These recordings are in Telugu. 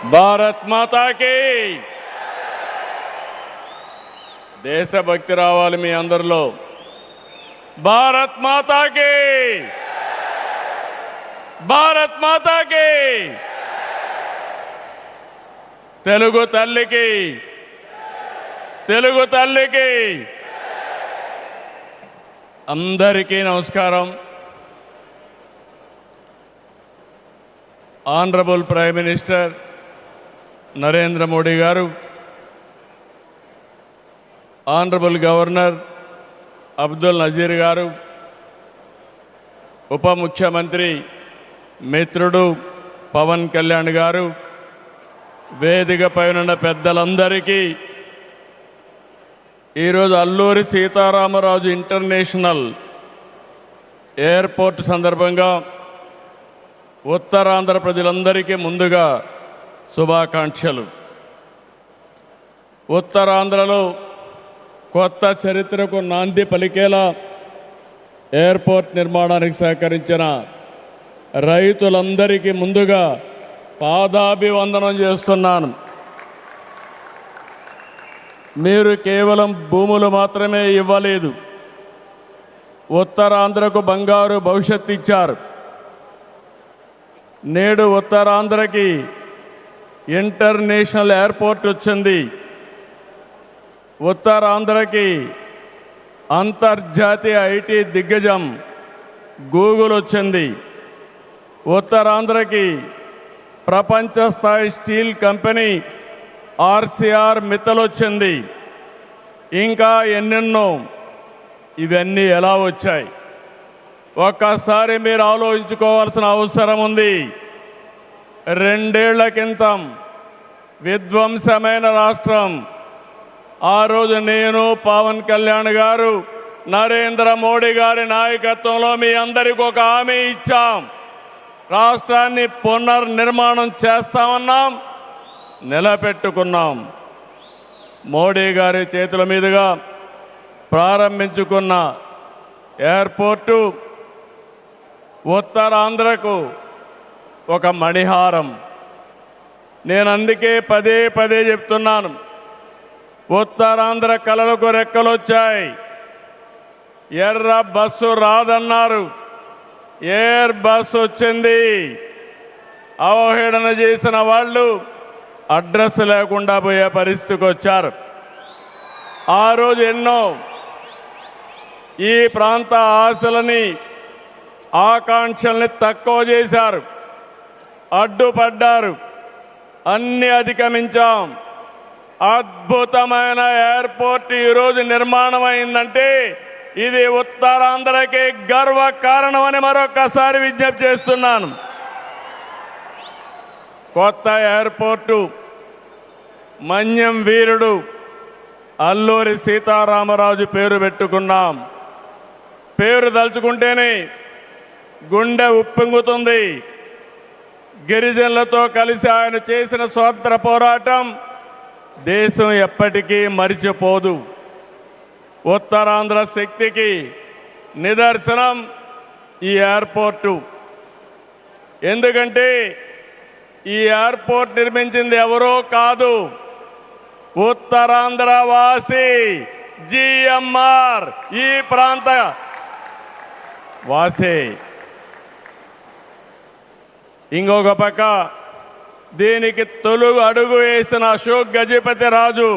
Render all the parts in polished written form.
భారత్ మాతాకి దేశభక్తి రావాలి మీ అందరిలో. భారత్ మాతాకి, భారత్ మాతాకి, తెలుగు తల్లికి, తెలుగు తల్లికి. అందరికీ నమస్కారం. Honourable prime minister Narendra Modi గారు, ఆనరబుల్ గవర్నర్ అబ్దుల్ నజీర్ గారు, ఉప ముఖ్యమంత్రి మిత్రుడు పవన్ కళ్యాణ్ గారు, వేదికపై ఉన్న పెద్దలందరికీ ఈరోజు అల్లూరి సీతారామరాజు ఇంటర్నేషనల్ ఎయిర్పోర్ట్ సందర్భంగా ఉత్తరాంధ్ర ప్రజలందరికీ ముందుగా శుభాకాంక్షలు. ఉత్తరాంధ్రలో కొత్త చరిత్రకు నాంది పలికేలా ఎయిర్పోర్ట్ నిర్మాణానికి సహకరించిన రైతులందరికీ ముందుగా పాదాభివందనం చేస్తున్నాను. మీరు కేవలం భూములు మాత్రమే ఇవ్వలేదు, ఉత్తరాంధ్రకు బంగారు భవిష్యత్తు ఇచ్చారు. నేడు ఉత్తరాంధ్రకి ఇంటర్నేషనల్ ఎయిర్పోర్ట్ వచ్చింది. ఉత్తరాంధ్రకి అంతర్జాతీయ ఐటీ దిగ్గజం గూగుల్ వచ్చింది. ఉత్తరాంధ్రకి ప్రపంచ స్థాయి స్టీల్ కంపెనీ ఆర్సీఆర్ మిత్తల్ వచ్చింది. ఇంకా ఎన్నెన్నో. ఇవన్నీ ఎలా వచ్చాయి? ఒక్కసారి మీరు ఆలోచించుకోవాల్సిన అవసరం ఉంది. 2 ఏళ్ల క్రితం విధ్వంసమైన రాష్ట్రం. ఆ రోజు నేను, పవన్ కళ్యాణ్ గారు, నరేంద్ర మోడీ గారి నాయకత్వంలో మీ అందరికీ ఒక హామీ ఇచ్చాం. రాష్ట్రాన్ని పునర్నిర్మాణం చేస్తామన్నాం, నిలబెట్టుకున్నాం. మోడీ గారి చేతుల మీదుగా ప్రారంభించుకున్న ఎయిర్పోర్టు ఉత్తరాంధ్రకు ఒక మణిహారం. నేను అందుకే పదే పదే చెప్తున్నాను, ఉత్తరాంధ్ర కళలకు రెక్కలొచ్చాయి. ఎర్ర బస్సు రాదన్నారు, ఎయిర్ బస్సు వచ్చింది. అవహేళన చేసిన వాళ్ళు అడ్రస్ లేకుండా పోయే పరిస్థితికి వచ్చారు. ఆ రోజు ఎన్నో ఈ ప్రాంత ఆశలని, ఆకాంక్షల్ని తక్కువ చేశారు, అడ్డుపడ్డారు. అన్ని అధిగమించాం. అద్భుతమైన ఎయిర్పోర్ట్ ఈరోజు నిర్మాణం అయిందంటే ఇది ఉత్తరాంధ్రకి గర్వ కారణమని మరొకసారి విజ్ఞప్తి చేస్తున్నాను. కొత్త ఎయిర్పోర్టు మన్యం వీరుడు అల్లూరి సీతారామరాజు పేరు పెట్టుకున్నాం. పేరు తలుచుకుంటేనే గుండె ఉప్పొంగుతుంది. గిరిజనులతో కలిసి ఆయన చేసిన స్వాతంత్ర పోరాటం దేశం ఎప్పటికీ మరిచిపోదు. ఉత్తరాంధ్ర శక్తికి నిదర్శనం ఈ ఎయిర్పోర్టు. ఎందుకంటే ఈ ఎయిర్పోర్ట్ నిర్మించింది ఎవరో కాదు, ఉత్తరాంధ్ర వాసి జిఎంఆర్, ఈ ప్రాంత వాసి. ఇంకొక పక్క దీనికి తొలుగు అడుగు వేసిన అశోక్ గజపతి రాజు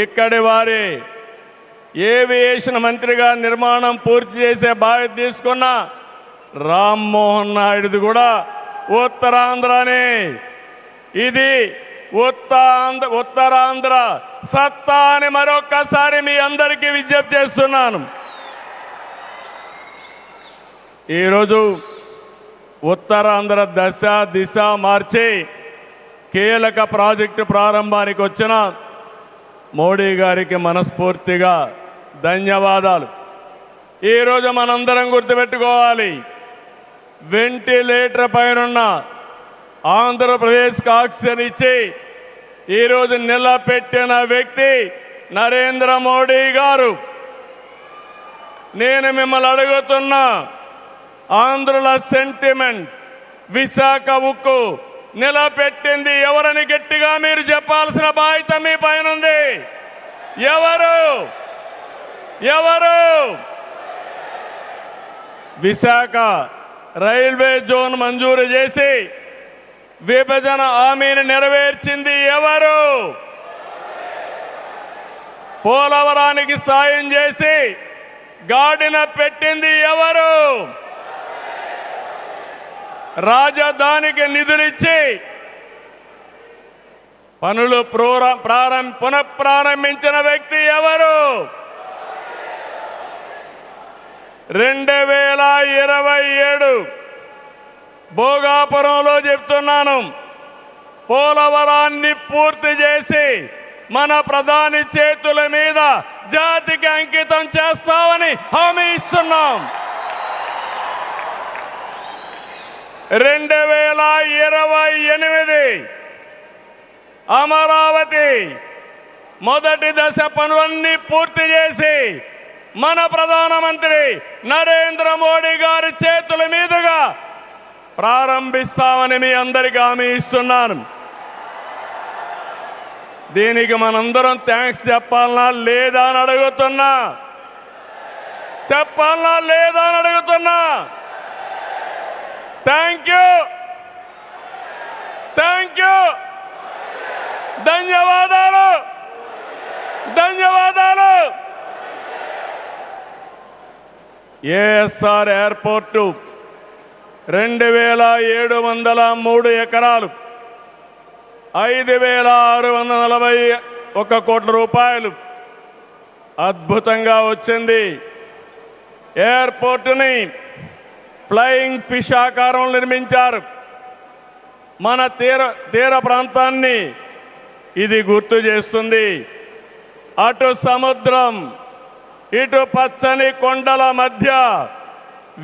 ఇక్కడి వారే. ఏవియేషన్ మంత్రిగా నిర్మాణం పూర్తి చేసే బాధ్యత తీసుకున్న రామ్మోహన్ నాయుడుది కూడా ఉత్తరాంధ్రనే. ఇది ఉత్తరాంధ్ర సత్తా అని మరొక్కసారి మీ అందరికీ విజ్ఞప్తి చేస్తున్నాను. ఈరోజు ఉత్తరాంధ్ర దశ దిశ మార్చి కీలక ప్రాజెక్టు ప్రారంభానికి వచ్చిన మోడీ గారికి మనస్ఫూర్తిగా ధన్యవాదాలు. ఈరోజు మనందరం గుర్తుపెట్టుకోవాలి, వెంటిలేటర్ పైనున్న ఆంధ్రప్రదేశ్కి ఆక్సిజన్ ఇచ్చి ఈరోజు నిలబెట్టిన వ్యక్తి నరేంద్ర మోడీ గారు. నేను మిమ్మల్ని అడుగుతున్నా, ఆంధ్రుల సెంటిమెంట్, విశాఖ ఉక్కు నిలబెట్టింది ఎవరని గట్టిగా మీరు చెప్పాల్సిన బాధ్యత మీ పైన ఉంది. ఎవరు? ఎవరు? విశాఖ రైల్వే జోన్ మంజూరు చేసి విభజన హామీని నెరవేర్చింది ఎవరు? పోలవరానికి సాయం చేసి గాడిన పెట్టింది ఎవరు? రాజధానికి నిధులిచ్చి పనులు పునఃప్రారంభించిన వ్యక్తి ఎవరు? 2027 భోగాపురంలో చెప్తున్నాను, పోలవరాన్ని పూర్తి చేసి మన ప్రధాని చేతుల మీద జాతికి అంకితం చేస్తామని హామీ ఇస్తున్నాం. 2028 అమరావతి మొదటి దశ పనులన్నీ పూర్తి చేసి మన ప్రధానమంత్రి నరేంద్ర మోడీ గారి చేతుల మీదుగా ప్రారంభిస్తామని మీ అందరికీ హామీ ఇస్తున్నాను. దీనికి మనందరం థ్యాంక్స్ చెప్పాలనా లేదా అని అడుగుతున్నా. చెప్పాలనా లేదా అని అడుగుతున్నా. థ్యాంక్ యూ, థ్యాంక్ యూ, ధన్యవాదాలు, ధన్యవాదాలు. ఏఎస్ఆర్ ఎయిర్పోర్టు 2703 ఎకరాలు, 5641 కోట్ల రూపాయలు అద్భుతంగా వచ్చింది. ఎయిర్పోర్టుని ఫ్లయింగ్ ఫిష్ ఆకారం నిర్మించారు. మన తీర ప్రాంతాన్ని ఇది గుర్తు చేస్తుంది. అటు సముద్రం, ఇటు పచ్చని కొండల మధ్య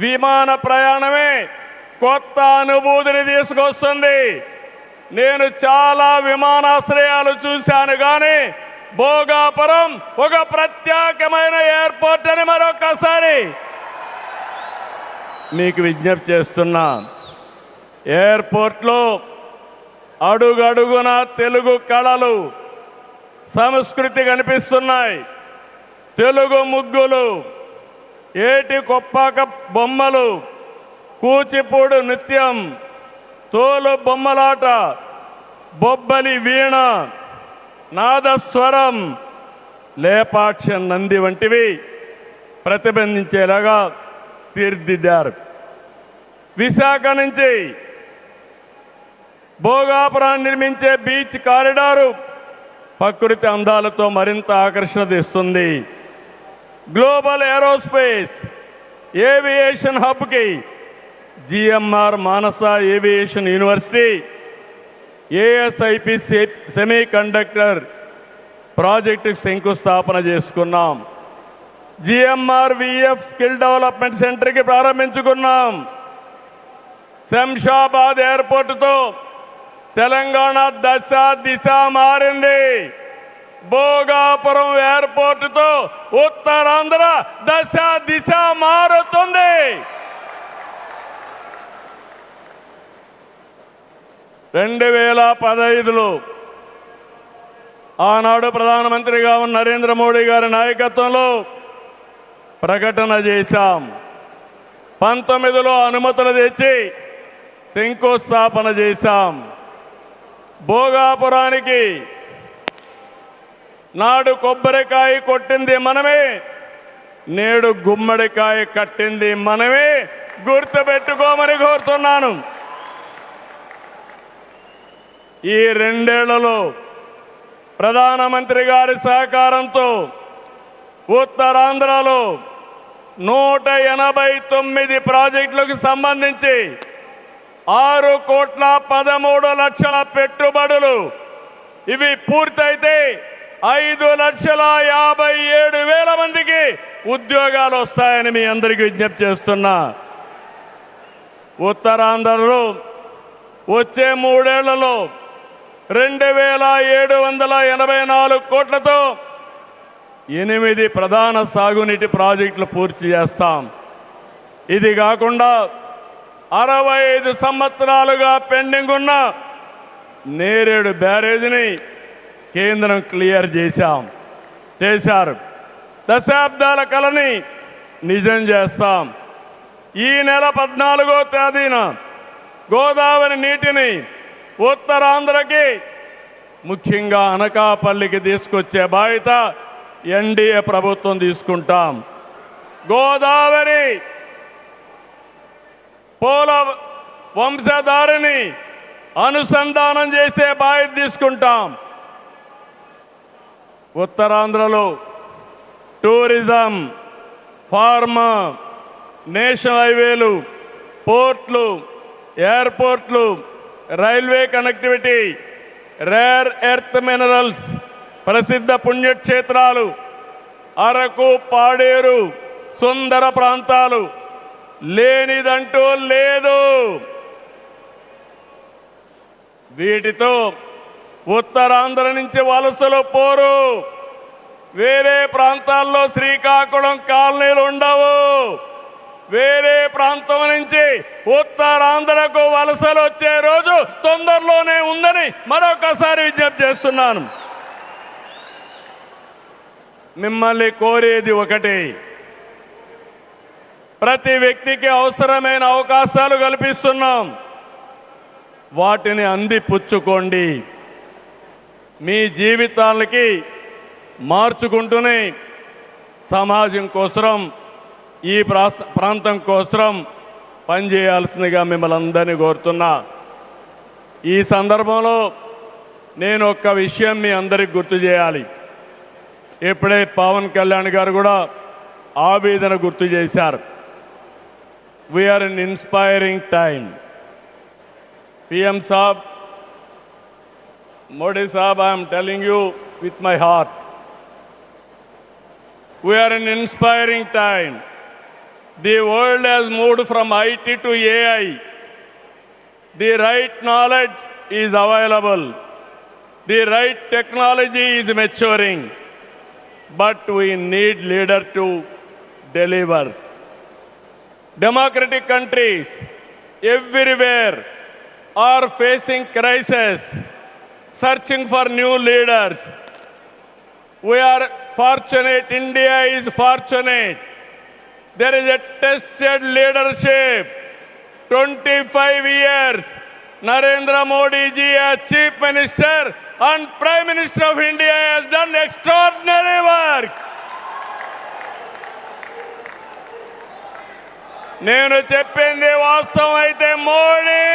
విమాన ప్రయాణమే కొత్త అనుభూతిని తీసుకొస్తుంది. నేను చాలా విమానాశ్రయాలు చూశాను, కానీ భోగాపురం ఒక ప్రత్యేకమైన ఎయిర్పోర్ట్ అని మరొకసారి మీకు విజ్ఞప్తి చేస్తున్నా. ఎయిర్పోర్ట్లో అడుగడుగున తెలుగు కళలు, సంస్కృతి కనిపిస్తున్నాయి. తెలుగు ముగ్గులు, ఏటి కొప్పాక బొమ్మలు, కూచిపూడి నృత్యం, తోలు బొమ్మలాట, బొబ్బలి వీణ, నాదస్వరం, లేపాక్ష నంది వంటివి ప్రతిబింబించేలాగా తీర్చిదిద్దారు. విశాఖ నుంచి భోగాపురాన్ని నిర్మించే బీచ్ కారిడారు ప్రకృతి అందాలతో మరింత ఆకర్షణ తెస్తుంది. గ్లోబల్ ఏరోస్పేస్ ఏవియేషన్ హబ్కి GMR Manasa aviation university, ASIP semiconductor ప్రాజెక్టుకు శంకుస్థాపన చేసుకున్నాం. జిఎంఆర్ విఎఫ్ స్కిల్ డెవలప్మెంట్ సెంటర్కి ప్రారంభించుకున్నాం. శంషాబాద్ ఎయిర్పోర్టుతో తెలంగాణ దశ దిశ మారింది. భోగాపురం ఎయిర్పోర్టుతో ఉత్తరాంధ్ర దశ దిశ మారుతుంది. 2015లో ఆనాడు ప్రధానమంత్రిగా ఉన్న నరేంద్ర మోడీ గారి నాయకత్వంలో ప్రకటన చేశాం. 19లో అనుమతులు తెచ్చి శంకుస్థాపన చేశాం. భోగాపురానికి నాడు కొబ్బరికాయ కొట్టింది మనమే, నేడు గుమ్మడికాయ కట్టింది మనమే. గుర్తుపెట్టుకోమని కోరుతున్నాను. ఈ 2 ఏళ్లలో ప్రధానమంత్రి గారి సహకారంతో ఉత్తరాంధ్రలో 189 ప్రాజెక్టులకు సంబంధించి 6,13,00,000 పెట్టుబడులు. ఇవి పూర్తయితే 5,57,000 మందికి ఉద్యోగాలు వస్తాయని మీ అందరికీ విజ్ఞప్తి చేస్తున్నా. ఉత్తరాంధ్రలో వచ్చే 3 ఏళ్లలో 2,784 కోట్లతో 8 ప్రధాన సాగునీటి ప్రాజెక్టులు పూర్తి చేస్తాం. ఇది కాకుండా 65 సంవత్సరాలుగా పెండింగ్ ఉన్న నేరేడు బ్యారేజీని కేంద్రం క్లియర్ చేశారు. దశాబ్దాల కలని నిజం చేస్తాం. ఈ నెల 14వ తేదీన గోదావరి నీటిని ఉత్తరాంధ్రకి ముఖ్యంగా అనకాపల్లికి తీసుకొచ్చే బాధ్యత ఎన్డీఏ ప్రభుత్వం తీసుకుంటాం. గోదావరి పోల వంశధారిని అనుసంధానం చేసే బాధ్యత తీసుకుంటాం. ఉత్తరాంధ్రలో టూరిజం, ఫార్మా, నేషనల్ హైవేలు, పోర్ట్లు, ఎయిర్పోర్ట్లు, railway connectivity, rare earth minerals, ప్రసిద్ధ పుణ్యక్షేత్రాలు, అరకు, పాడేరు, సుందర ప్రాంతాలు లేనిదంటూ లేదు. వీటితో ఉత్తరాంధ్ర నుంచి వలసలు పోరు. వేరే ప్రాంతాల్లో శ్రీకాకుళం కాలనీలు ఉండవు. వేరే ప్రాంతం నుంచి ఉత్తరాంధ్రకు వలసలు వచ్చే రోజు తొందరలోనే ఉందని మరొకసారి విజ్ఞప్తి చేస్తున్నాను. మిమ్మల్ని కోరేది ఒకటి, ప్రతి వ్యక్తికి అవసరమైన అవకాశాలు కల్పిస్తున్నాం. వాటిని అందిపుచ్చుకోండి. మీ జీవితాలకి మార్చుకుంటూనే సమాజం కోసం, ఈ ప్రాంతం కోసం పనిచేయాల్సిందిగా మిమ్మల్ని అందరినీ కోరుతున్నా. ఈ సందర్భంలో నేను ఒక్క విషయం మీ అందరికి గుర్తు చేయాలి. ఇప్పుడే పవన్ కళ్యాణ్ గారు కూడా ఆవేదన గుర్తు చేశారు. We are in inspiring time. PM Saab, Modi Saab, I am telling you with my heart. We are in inspiring time. The world has moved from IT to AI. The right knowledge is available. The right technology is maturing. But we need leaders to deliver. Democratic countries everywhere are facing crisis, searching for new leaders. We are fortunate, India is fortunate. There is a tested leadership. 25 years, Narendra Modi ji as Chief Minister and Prime Minister of India has done extraordinary work. నేను చెప్పింది వాస్తవం అయితే మోడీ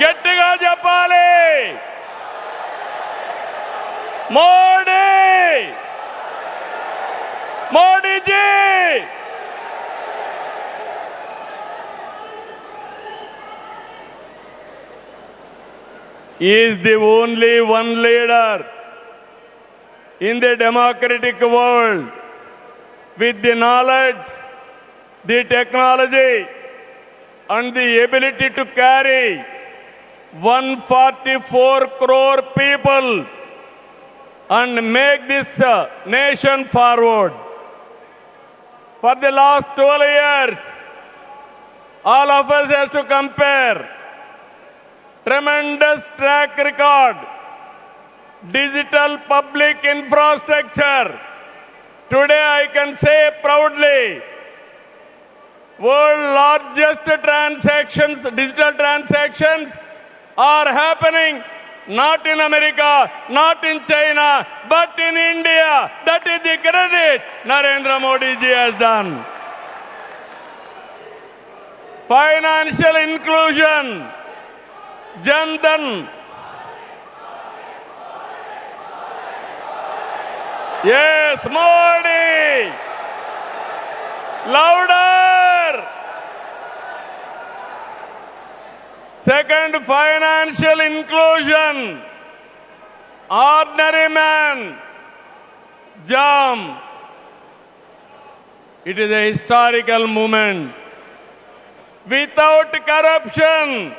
గట్టిగా చెప్పాలి. Modi, Modiji is the only one leader in the democratic world with the knowledge, the technology and the ability to carry 144 crore people and make this nation forward. For the last 12 years, all of us have to compare tremendous track record, digital public infrastructure. Today I can say proudly, world largest transactions, digital transactions are happening not in America, not in China, but in India. That is the credit Narendra Modi ji has done. Financial inclusion, Jan Dhan. Yes, Modi. Louder. Second, financial inclusion. Ordinary man, JAM. It is a historical moment. Without corruption,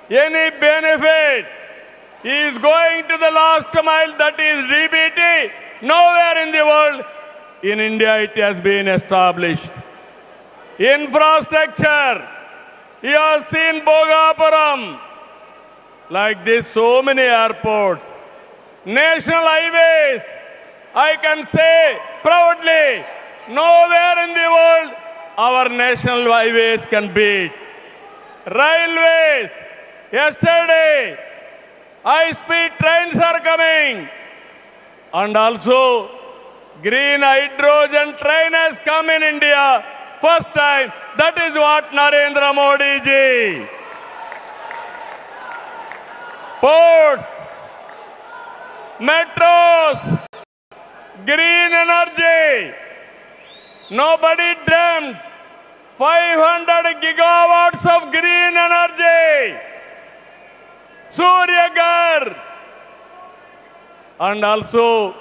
any benefit is going to the last mile, that is DBT. Nowhere in the world, in India it has been established. Infrastructure, You have seen Bhogapuram. Like this, so many airports. National highways, I can say proudly, nowhere in the world our national highways can beat. Railways, yesterday, high-speed trains are coming. And also, green hydrogen train has come in India. First time, that is what Narendra Modi ji. Ports, metros, green energy. Nobody dreamt 500 gigawatts of green energy. Surya Ghar. And also,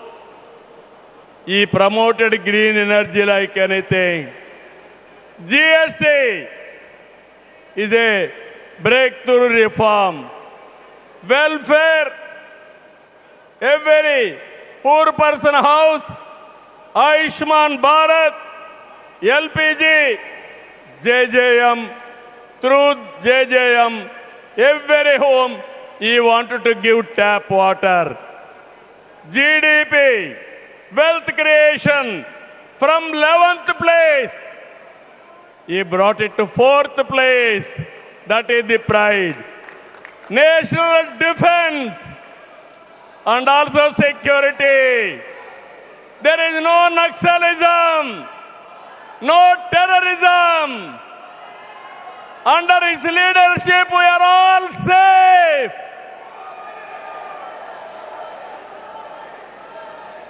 he promoted green energy like anything. GST is a breakthrough reform. Welfare, every poor person house, Ayushman Bharat, LPG, JJM, through JJM, every home he wanted to give tap water. GDP, wealth creation, from 11th place, he brought it to 4th place. That is the pride. National defense and also security. There is no Naxalism, no terrorism. Under his leadership, we are all safe.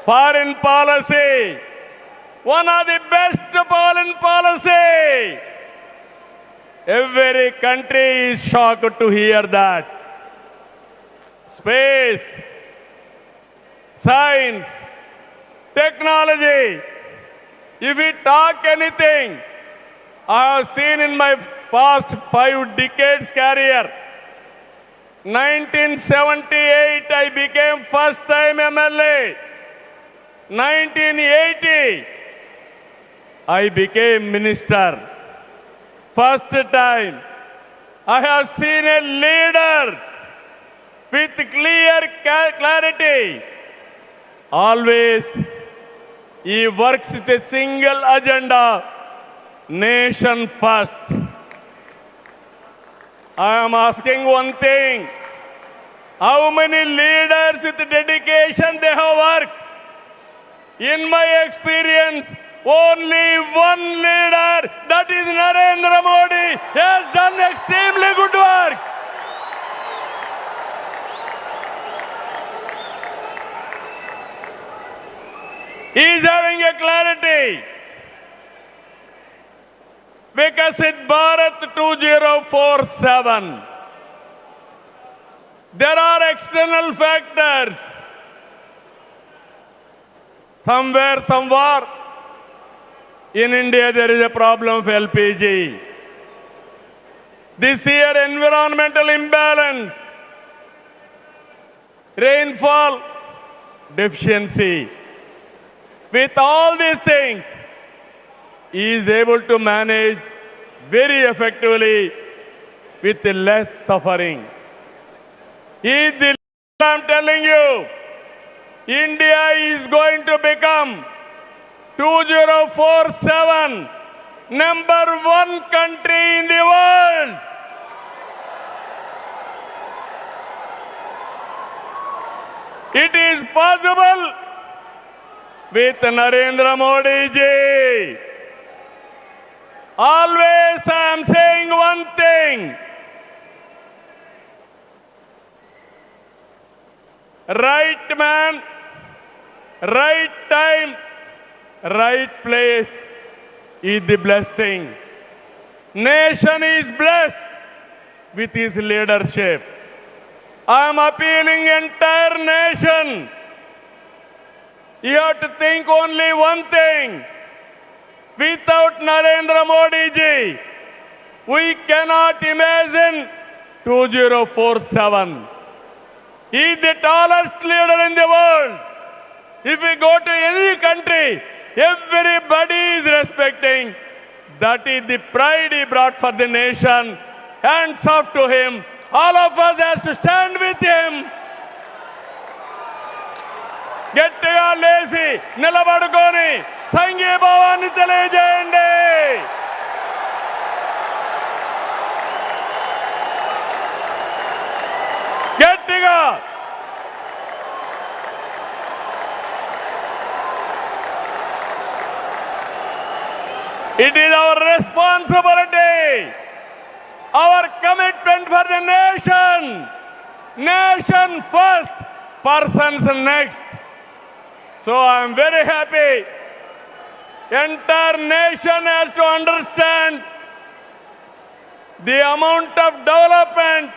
Foreign policy, one of the best foreign policy. Every country is shocked to hear that. Space, science, technology. If we talk anything, I have seen in my past 5 decades career. 1978, I became first time MLA. 1980, I became minister. First time, I have seen a leader with clear clarity. Always, he works with a single agenda, nation first. I am asking one thing, how many leaders with dedication they have worked? In my experience, only one leader, that is Narendra Modi, has done extremely good work. He is having a clarity. Vikasit Bharat 2047. There are external factors. Somewhere, in India, there is a problem of LPG. This year, environmental imbalance, rainfall deficiency. With all these things, he is able to manage very effectively with less suffering. He is the leader, I am telling you. India is going to become 2047 #1 country in the world. It is possible with Narendra Modi ji. Always I am saying one thing. Right man, right time, right place is the blessing. Nation is blessed with his leadership. I am appealing entire nation. You have to think only one thing. Without Narendra Modi ji, we cannot imagine 2047. He is the tallest leader in the world. If we go to any country, everybody is respecting. That is the pride he brought for the nation. hands off to him. All of us has to stand with him. గట్టిగా లేచి నిలబడుకొని సంఘీభావాన్ని తెలియజేయండి. గట్టిగా It is our responsibility, our commitment for the nation. Nation first, persons next. So I am very happy. Entire nation has to understand the amount of development,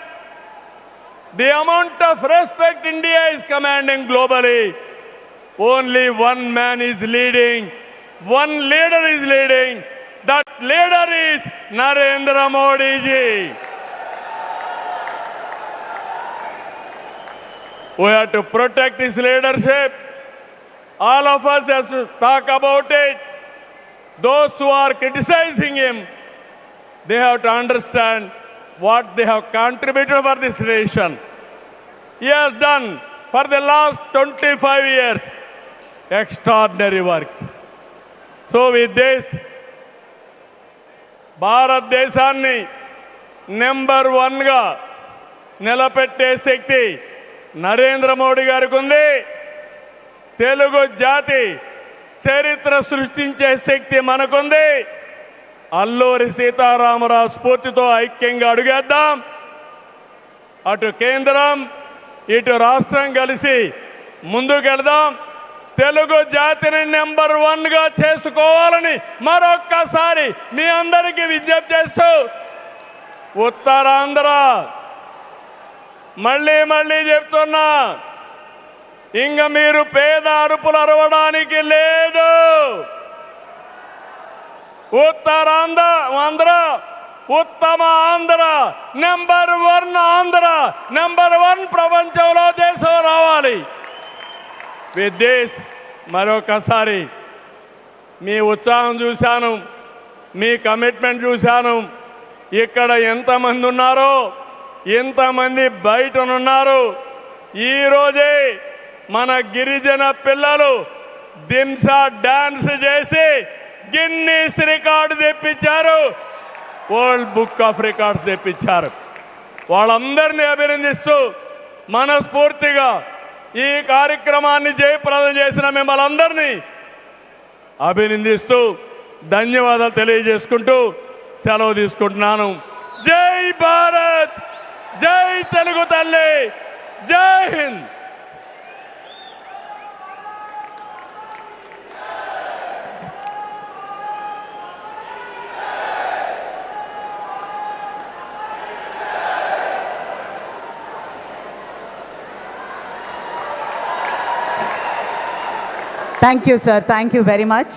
the amount of respect India is commanding globally. Only one man is leading. One leader is leading. That leader is Narendra Modi ji. We have to protect his leadership. All of us have to talk about it. Those who are criticizing him, they have to understand what they have contributed for this nation. He has done for the last 25 years extraordinary work. So with this, భారతదేశాన్ని నెంబర్ 1గా నిలబెట్టే శక్తి నరేంద్ర మోడీ గారికి ఉంది. తెలుగు జాతి చరిత్ర సృష్టించే శక్తి మనకుంది. అల్లూరి సీతారామరాజు స్ఫూర్తితో ఐక్యంగా అడుగేద్దాం. అటు కేంద్రం ఇటు రాష్ట్రం కలిసి ముందుకెళ్దాం. తెలుగు జాతిని నెంబర్ 1గా చేసుకోవాలని మరొక్కసారి మీ అందరికీ విజ్ఞప్తి చేస్తూ, ఉత్తరాంధ్ర మళ్ళీ చెప్తున్నా, ఇంక మీరు పేద అరుపులు అరవడానికి లేదు. ఉత్తరాంధ్ర ఉత్తమ ఆంధ్ర, నెంబర్ 1 ఆంధ్ర, నెంబర్ 1 ప్రపంచంలో దేశం రావాలి. విత్ దిస్ మరొకసారి మీ ఉత్సాహం చూశాను, మీ కమిట్మెంట్ చూశాను. ఇక్కడ ఎంతమంది ఉన్నారో ఎంతమంది బయటనున్నారు. ఈరోజే మన గిరిజన పిల్లలు దింసా డాన్స్ చేసి గిన్నీస్ రికార్డు తెప్పించారు, వరల్డ్ బుక్ ఆఫ్ రికార్డ్స్ తెప్పించారు. వాళ్ళందరినీ అభినందిస్తూ మనస్ఫూర్తిగా ఈ కార్యక్రమాన్ని జయప్రదం చేసిన మిమ్మల్ని అందరినీ అభినందిస్తూ ధన్యవాదాలు తెలియజేసుకుంటూ సెలవు తీసుకుంటున్నాను. జై భారత్, జై తెలుగు తల్లి, జై Hind. Thank you, sir. Thank you very much.